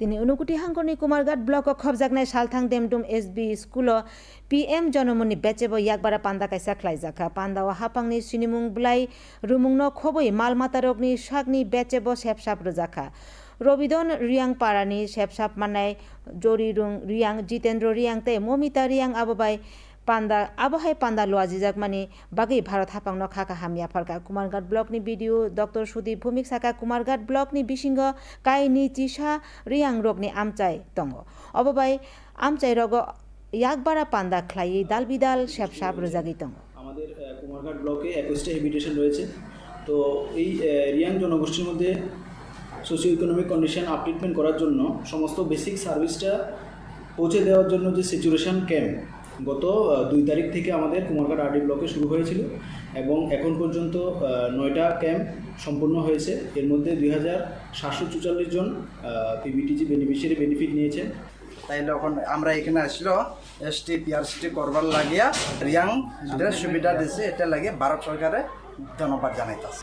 তিনি অনুকুটি হাঙ্কনি কুমারঘাট ব্লক খবজাকনাय সালথাং देमदुम एसबी स्कुल PM जनमनि बेचेबो याकबारा पान्दा कायसा ख्लाइजाखा पान्दाव हापांनि सिनिमुं ब्लाइ रुमुंनो खबै मालमाता रगनि सागनि बेचेबो सेबसाब रोजाखा रबिदन रियां पारानि सेबसाब माननाय जरिरुं रियां जितेन्द्र रियां ते ममिता रियां आबोबाय पान्दा आबहाय पान्दा लुआजिजाक मानि बागै भारत हापांनो खाका हामिया फारका कुमारघाट ब्लकनि भिडिअ डॉक्टर सुदीप भूमिक साका कुमारघाट ब्लकनि बिसिंग कायनि चिसा रियां रगनि आमचाय दङ अबबाय आमचाय रग याकबारा पान्दा ख्लायै दाल बिदाल सेबसाब रोजागै दङ আমাদের কুমারঘাট ব্লকে 21টা হ্যাবিটেশন রয়েছে তো এই রিয়াং জনগোষ্ঠীর মধ্যে সোশিও ইকোনমিক কন্ডিশন আপডেটমেন্ট করার জন্য সমস্ত বেসিক সার্ভিসটা পৌঁছে দেওয়ার জন্য যে স্যাচুরেশন ক্যাম্প গত 2 তারিখ থেকে আমাদের কুমারঘাট আরডি ব্লকে শুরু হয়েছিল এবং এখন পর্যন্ত 9টা ক্যাম্প সম্পূর্ণ হয়েছে এর মধ্যে 2744 জন পিবিটিজি বেনিফিশিয়ারি বেনিফিট নিয়েছেন তাইলে এখন আমরা এখানে আসলো এসটি পিআরসিটি করবার লাগিয়া রিয়াং যেটা সুবিধা দিছে এটা লাগে ভারত সরকারে ধন্যবাদ জানাইতাছে।